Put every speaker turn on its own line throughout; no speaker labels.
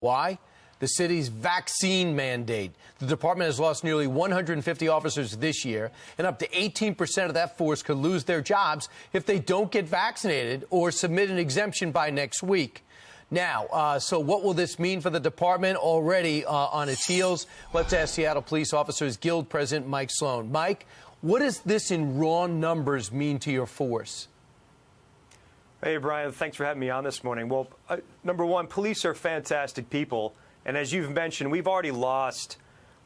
Why? The city's vaccine mandate. The department has lost nearly 150 officers this year, and up to 18% of that force could lose their jobs if they don't get vaccinated or submit an exemption by next week. Now, so what will this mean for the department already on its heels? Let's ask Seattle Police Officers Guild President Mike Sloan. Mike, what does this in raw numbers mean to your force?
Hey, Brian, thanks for having me on this morning. Well, number one, police are fantastic people. And as you've mentioned, we've already lost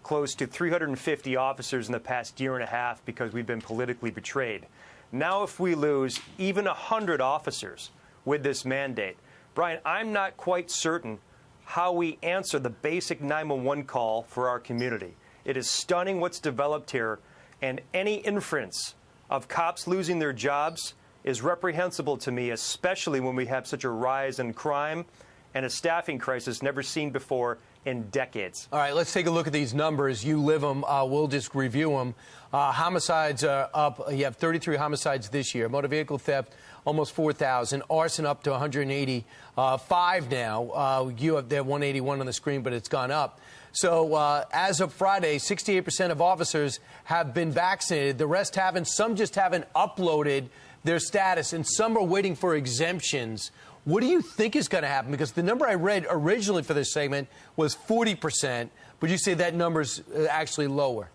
close to 350 officers in the past year and a half because we've been politically betrayed. Now, if we lose even 100 officers with this mandate, Brian, I'm not quite certain how we answer the basic 911 call for our community. It is stunning what's developed here, and any inference of cops losing their jobs is reprehensible to me, especially when we have such a rise in crime and a staffing crisis never seen before in decades.
All right, let's take a look at these numbers. You live them. We'll just review them. Homicides are up. You have 33 homicides this year. Motor vehicle theft, almost 4,000. Arson up to 185 now. You have there 181 on the screen, but it's gone up. So as of Friday, 68% of officers have been vaccinated. The rest haven't. Some just haven't uploaded their status, and some are waiting for exemptions. What do you think is going to happen? Because the number I read originally for this segment was 40%, but you say that number's actually lower.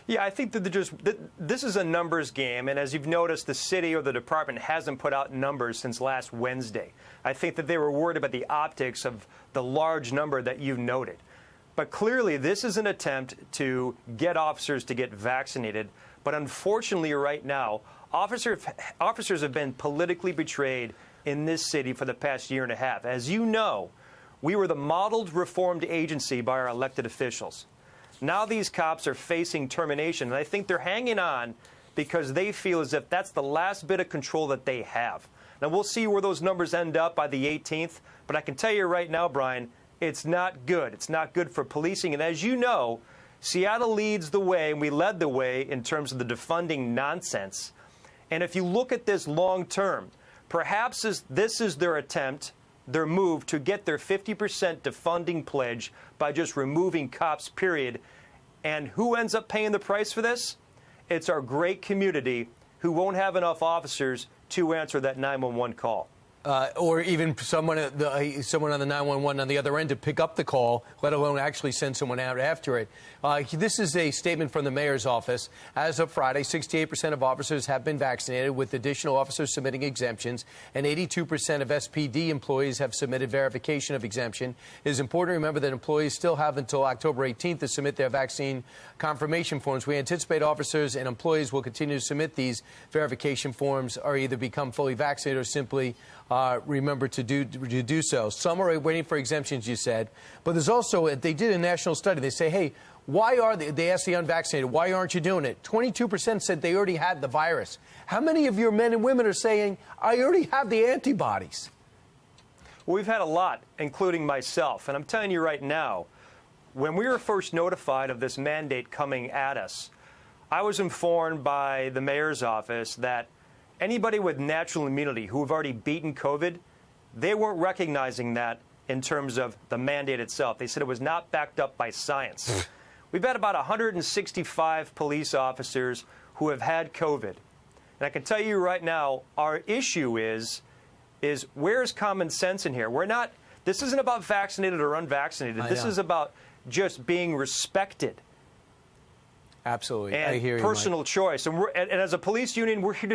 Yeah, I think that this is a numbers game, and as you've noticed, the city or the department hasn't put out numbers since last Wednesday. I think that they were worried about the optics of the large number that you've noted. But clearly, this is an attempt to get officers to get vaccinated. But unfortunately, right now, officers have been politically betrayed in this city for the past year and a half. As you know, we were the modeled reformed agency by our elected officials. Now these cops are facing termination, and I think they're hanging on because they feel as if that's the last bit of control that they have. Now, we'll see where those numbers end up by the 18th, but I can tell you right now, Brian, it's not good. It's not good for policing, and as you know, Seattle leads the way, and we led the way in terms of the defunding nonsense. And if you look at this long term, perhaps this is their attempt, their move to get their 50% defunding pledge by just removing cops, period. And who ends up paying the price for this? It's our great community who won't have enough officers to answer that 911 call.
Or even someone on the 911 on the other end to pick up the call, let alone actually send someone out after it. This is a statement from the mayor's office. As of Friday, 68% of officers have been vaccinated, with additional officers submitting exemptions, and 82% of SPD employees have submitted verification of exemption. It is important to remember that employees still have until October 18th to submit their vaccine confirmation forms. We anticipate officers and employees will continue to submit these verification forms, or either become fully vaccinated or simply remember to do so. Some are waiting for exemptions, you said, but there's also, they did a national study. They say, hey, why are they asked the unvaccinated, why aren't you doing it? 22% said they already had the virus. How many of your men and women are saying, I already have the antibodies?
Well, we've had a lot, including myself. And I'm telling you right now, when we were first notified of this mandate coming at us, I was informed by the mayor's office that anybody with natural immunity who have already beaten COVID, they weren't recognizing that in terms of the mandate itself. They said it was not backed up by science. We've had about 165 police officers who have had COVID. And I can tell you right now, our issue is where's common sense in here? This isn't about vaccinated or unvaccinated. This is about just being respected.
Absolutely.
And
I hear you,
personal
Mike.
choice. And as a police union, we're here to